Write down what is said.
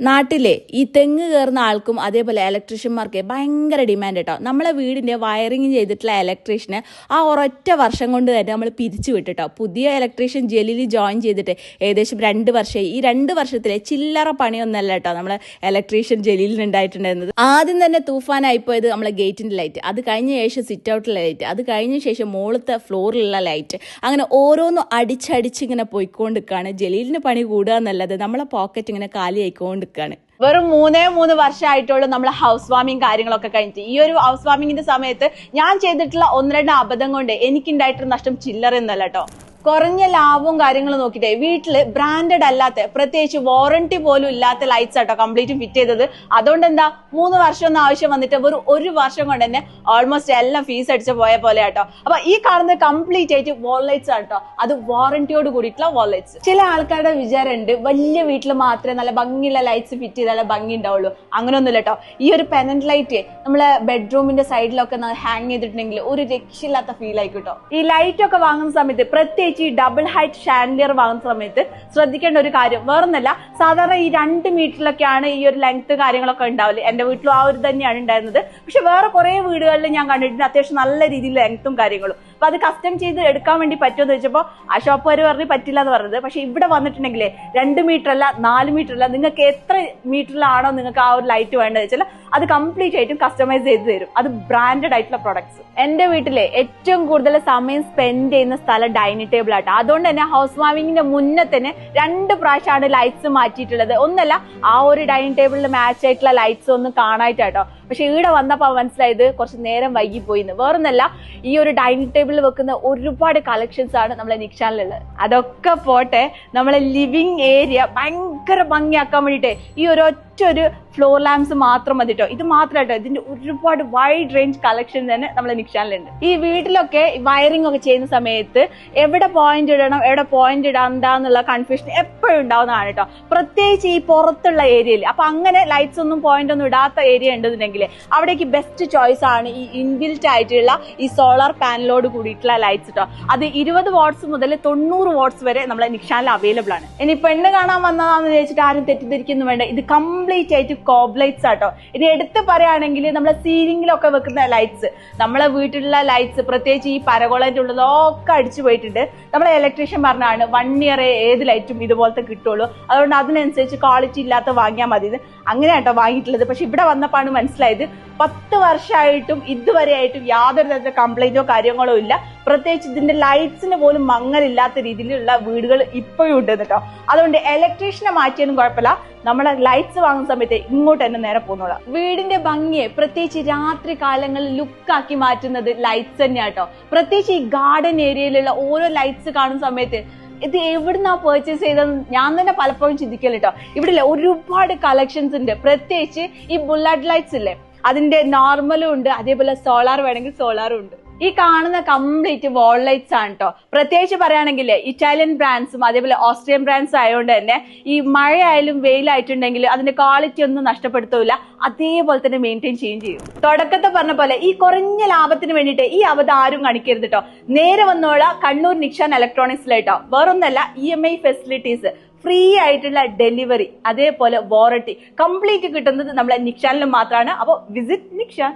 നാട്ടിലെ ഈ തെങ്ങ് കയറുന്ന ആൾക്കും അതേപോലെ ഇലക്ട്രീഷ്യന്മാർക്ക് ഭയങ്കര ഡിമാൻഡ് കേട്ടോ. നമ്മളെ വീടിൻ്റെ വയറിങ് ചെയ്തിട്ടുള്ള ഇലക്ട്രീഷ്യനെ ആ ഒരൊറ്റ വർഷം കൊണ്ട് തന്നെ നമ്മൾ പിരിച്ചു വിട്ടിട്ടോ. പുതിയ ഇലക്ട്രീഷ്യൻ ജലീൽ ജോയിൻ ചെയ്തിട്ട് ഏകദേശം 2 വർഷമായി. ഈ 2 വർഷത്തിലെ ചില്ലറ പണിയൊന്നല്ല കേട്ടോ നമ്മളെ ഇലക്ട്രീഷ്യൻ ജലീലിന് ഉണ്ടായിട്ടുണ്ടായിരുന്നത്. ആദ്യം തന്നെ തൂഫാനായിപ്പോയത് നമ്മളെ ഗേറ്റിൻ്റെ ലൈറ്റ്, അത് കഴിഞ്ഞ ശേഷം സിറ്റ് ഔട്ടിലെ ലൈറ്റ്, അത് കഴിഞ്ഞ ശേഷം മുകളിലത്തെ ഫ്ലോറിലുള്ള ലൈറ്റ്, അങ്ങനെ ഓരോന്നും അടിച്ചടിച്ച് ഇങ്ങനെ പോയിക്കൊണ്ടിരിക്കുകയാണ്. ജലീലിന് പണി കൂടുക എന്നല്ലാതെ നമ്മളെ പോക്കറ്റ് ഇങ്ങനെ കാലിയായിക്കൊണ്ട്. വെറും 3 വർഷമായിട്ടുള്ളൂ നമ്മൾ ഹൗസ് വാമിങ് കാര്യങ്ങളൊക്കെ കഴിഞ്ഞിട്ട്. ഈ ഒരു ഹൗസ് വാമിങ്ങിന്റെ സമയത്ത് ഞാൻ ചെയ്തിട്ടുള്ള 1-2 അബദ്ധം കൊണ്ട് എനിക്കുണ്ടായിട്ടുള്ള നഷ്ടം ചില്ലറയൊന്നുമല്ല കേട്ടോ. കുറഞ്ഞ ലാഭവും കാര്യങ്ങളും നോക്കിയിട്ടേ വീട്ടില് ബ്രാൻഡഡ് അല്ലാത്ത, പ്രത്യേകിച്ച് വാറന്റി പോലും ഇല്ലാത്ത ലൈറ്റ്സ് ആട്ടോ കംപ്ലീറ്റ് ഫിറ്റ് ചെയ്തത്. അതുകൊണ്ട് എന്താ 3 വർഷമൊന്നും ആവശ്യം വന്നിട്ട് വെറും 1 വർഷം കൊണ്ട് തന്നെ ഓൾമോസ്റ്റ് എല്ലാം ഫീസ് അടിച്ച് പോയ പോലെ ആട്ടോ. അപ്പൊ ഈ കാണുന്നത് കംപ്ലീറ്റ് ആയിട്ട് വാൾ ലൈറ്റ്സ് ആട്ടോ, അത് വാറന്റിയോട് കൂടിയിട്ടുള്ള വാൾ ലൈറ്റ്സ്. ചില ആൾക്കാരുടെ വിചാരമുണ്ട് വലിയ വീട്ടിൽ മാത്രമേ നല്ല ഭംഗിയുള്ള ലൈറ്റ്സ് ഫിറ്റ് ചെയ്താലേ ഭംഗി ഉണ്ടാവുള്ളൂ. അങ്ങനെയൊന്നുമില്ല കേട്ടോ. ഈ ഒരു പെനന്റ് ലൈറ്റ് നമ്മളെ ബെഡ്റൂമിന്റെ സൈഡിലൊക്കെ ഹാങ് ചെയ്തിട്ടുണ്ടെങ്കിൽ ഒരു രക്ഷയില്ലാത്ത ഫീൽ ആയിക്കോട്ടോ. ഈ ലൈറ്റ് ഒക്കെ വാങ്ങുന്ന സമയത്ത്, പ്രത്യേകിച്ച് ഈ ഡബിൾ ഹൈറ്റ് ഷാൻഡിയർ വാങ്ങുന്ന സമയത്ത് ശ്രദ്ധിക്കേണ്ട ഒരു കാര്യം വേറൊന്നല്ല, സാധാരണ ഈ 2 മീറ്ററിലൊക്കെയാണ് ഈ ഒരു ലെങ്ത് കാര്യങ്ങളൊക്കെ ഉണ്ടാവില്ല. എന്റെ വീട്ടിലും ആ ഒരു തന്നെയാണ് ഉണ്ടായിരുന്നത്. പക്ഷെ വേറെ കുറെ വീടുകളിൽ ഞാൻ കണ്ടിട്ടുണ്ട് അത്യാവശ്യം നല്ല രീതിയിൽ ലെങ്ത്തും കാര്യങ്ങളും. അപ്പൊ അത് കസ്റ്റം ചെയ്ത് എടുക്കാൻ വേണ്ടി പറ്റുമെന്ന് വെച്ചപ്പോൾ ആ ഷോപ്പുകാർ പറഞ്ഞ് പറ്റില്ല എന്ന് പറഞ്ഞത്. പക്ഷെ ഇവിടെ വന്നിട്ടുണ്ടെങ്കിലേ 2 മീറ്റർ അല്ല 4 മീറ്റർ അല്ല, നിങ്ങൾക്ക് എത്ര മീറ്ററിലാണോ നിങ്ങൾക്ക് ആ ഒരു ലൈറ്റ് വേണ്ടത് വെച്ചാൽ അത് കംപ്ലീറ്റ് ആയിട്ടും കസ്റ്റമൈസ് ചെയ്ത് തരും. അത് ബ്രാൻഡഡ് ആയിട്ടുള്ള പ്രൊഡക്ട്സ്. എന്റെ വീട്ടിലെ ഏറ്റവും കൂടുതൽ സമയം സ്പെൻഡ് ചെയ്യുന്ന സ്ഥലം ഡൈനിങ് ടേബിൾ ആട്ടോ. അതുകൊണ്ട് തന്നെ ഹൗസ് വാമിങ്ങിന്റെ മുന്നേ തന്നെ 2 പ്രാവശ്യമാണ് ലൈറ്റ്സ് മാറ്റിയിട്ടുള്ളത്. ഒന്നല്ല, ആ ഒരു ഡൈനിങ് ടേബിളിൽ മാച്ച് ആയിട്ടുള്ള ലൈറ്റ്സ് ഒന്നും കാണായിട്ടാട്ടോ. പക്ഷെ ഇവിടെ വന്നപ്പോൾ മനസ്സിലായത് കുറച്ച് നേരം വൈകിപ്പോയിന്ന്. വേറൊന്നല്ല, ഈ ഒരു ഡൈനിങ് ടേബിളിൽ വെക്കുന്ന ഒരുപാട് കളക്ഷൻസ് ആണ് നമ്മളെ നിക്ഷാനിലുള്ളത്. അതൊക്കെ പോട്ടെ, നമ്മളെ ലിവിങ് ഏരിയ ഭയങ്കര ഭംഗിയാക്കാൻ വേണ്ടിയിട്ട് ഈ ഒരു ഫ്ലോർ ലാംപ്സ് മാത്രം മതി കേട്ടോ. ഇത് മാത്രമായിട്ടോ, ഇതിന്റെ ഒരുപാട് വൈഡ് റേഞ്ച് കളക്ഷൻ തന്നെ നമ്മളെ നിക്ഷാനിലുണ്ട്. ഈ വീട്ടിലൊക്കെ വയറിംഗ് ഒക്കെ ചെയ്യുന്ന സമയത്ത് എവിടെ പോയിന്റ് ഇടണം, എവിടെ പോയിന്റ് ഇടാന്നുള്ള കൺഫ്യൂഷൻ എപ്പോഴും ഉണ്ടാവുന്നതാണ് കേട്ടോ. പ്രത്യേകിച്ച് ഈ പുറത്തുള്ള ഏരിയയിൽ. അപ്പൊ അങ്ങനെ ലൈറ്റ്സ് ഒന്നും പോയിന്റ് ഒന്നും ഇടാത്ത ഏരിയ ഉണ്ടെന്നുണ്ടെങ്കിൽ അവിടേക്ക് ബെസ്റ്റ് ചോയ്സ് ആണ് ഈ ഇൻബിൽറ്റ് ആയിട്ടുള്ള ഈ സോളാർ പാനലോട് കൂടിയിട്ടുള്ള ലൈറ്റ്സ് കേട്ടോ. അത് 20 വാട്ട്സ് മുതൽ 90 വാട്ട്സ് വരെ നമ്മളെ നിക്ഷാനിൽ അവൈലബിൾ ആണ്. ഇനി പെണ്ണ് കാണാൻ വന്നതാണെന്ന് ചോദിച്ചിട്ട് ആരും തെറ്റിദ്ധരിക്കുന്നു വേണ്ട, ഇത് കംപ്ലീറ്റ് ആയിട്ട് കോബ് ലൈറ്റ്സ് ആട്ടോ. ഇനി എടുത്ത് പറയുകയാണെങ്കിൽ നമ്മളെ സീലിംഗിലൊക്കെ വെക്കുന്ന ലൈറ്റ്സ്, നമ്മളെ വീട്ടിലുള്ള ലൈറ്റ്സ്, പ്രത്യേകിച്ച് ഈ പരകോളന്റെ ഉള്ളതൊക്കെ അടിച്ചു പോയിട്ടുണ്ട്. നമ്മളെ ഇലക്ട്രീഷ്യൻ പറഞ്ഞാണ് 1 ഇയർ ഏത് ലൈറ്റും ഇതുപോലത്തെ കിട്ടുള്ളൂ, അതുകൊണ്ട് അതിനനുസരിച്ച് ക്വാളിറ്റി ഇല്ലാത്ത വാങ്ങിയാൽ മതി. അങ്ങനെയാട്ടോ വാങ്ങിയിട്ടുള്ളത്. പക്ഷെ ഇവിടെ വന്നപ്പോഴാണ് മനസ്സിലായത് 10 വർഷമായിട്ടും ഇതുവരെ ആയിട്ടും യാതൊരു തരത്തിലുള്ള കംപ്ലൈന്റോ കാര്യങ്ങളോ ഇല്ല. പ്രത്യേകിച്ച് ഇതിന്റെ ലൈറ്റ്സിന് പോലും മങ്ങലില്ലാത്ത രീതിയിലുള്ള വീടുകൾ ഇപ്പോഴും ഉണ്ട് കേട്ടോ. അതുകൊണ്ട് ഇലക്ട്രീഷ്യനെ മാറ്റിയൊന്നും കുഴപ്പമില്ല, നമ്മളെ ലൈറ്റ്സ് വാങ്ങുന്ന സമയത്ത് ഇങ്ങോട്ട് തന്നെ നേരെ പോകുന്നോളാം. വീടിന്റെ ഭംഗിയെ പ്രത്യേകിച്ച് രാത്രി കാലങ്ങളിൽ ലുക്കാക്കി മാറ്റുന്നത് ലൈറ്റ്സ് തന്നെയാട്ടോ. പ്രത്യേകിച്ച് ഈ ഗാർഡൻ ഏരിയയിലുള്ള ഓരോ ലൈറ്റ്സ് കാണുന്ന സമയത്ത് ഇത് എവിടുന്നാ പർച്ചേസ് ചെയ്തെന്ന് ഞാൻ തന്നെ പലപ്പോഴും ചിന്തിക്കല് കേട്ടോ. ഇവിടെ ഒരുപാട് കളക്ഷൻസ് ഉണ്ട്. പ്രത്യേകിച്ച് ഈ ബുള്ളറ്റ് ലൈറ്റ്സ് ഇല്ലേ, അതിന്റെ നോർമലും ഉണ്ട്, അതേപോലെ സോളാർ വേണമെങ്കിൽ സോളാറും ഉണ്ട്. ഈ കാണുന്ന കംപ്ലീറ്റ് വാൾ ലൈറ്റ്സ് ആണ് കേട്ടോ. പ്രത്യേകിച്ച് പറയുകയാണെങ്കിൽ ഇറ്റാലിയൻ ബ്രാൻഡ്സും അതേപോലെ ഓസ്ട്രിയൻ ബ്രാൻഡ്സും ആയതുകൊണ്ട് തന്നെ ഈ മഴയായാലും വെയിലായിട്ടുണ്ടെങ്കിൽ അതിന്റെ ക്വാളിറ്റി ഒന്നും നഷ്ടപ്പെടുത്തൂല, അതേപോലെ തന്നെ മെയിൻറ്റെയിൻ ചെയ്യുകയും ചെയ്യും. തുടക്കത്തെ പറഞ്ഞ പോലെ ഈ കുറഞ്ഞ ലാഭത്തിന് വേണ്ടിയിട്ട് ഈ അബദ്ധം ആരും കാണിക്കരുത് കേട്ടോ. നേരെ വന്നോളാം കണ്ണൂർ നിക്ഷാൻ ഇലക്ട്രോണിക്സിലായിട്ടോ. വേറൊന്നല്ല, EMI ഫെസിലിറ്റീസ്, ഫ്രീ ആയിട്ടുള്ള ഡെലിവറി, അതേപോലെ വാറണ്ടി കംപ്ലീറ്റ് കിട്ടുന്നത് നമ്മളെ നിക്ഷാനിലും മാത്രമാണ്. അപ്പോൾ വിസിറ്റ് നിക്ഷാൻ.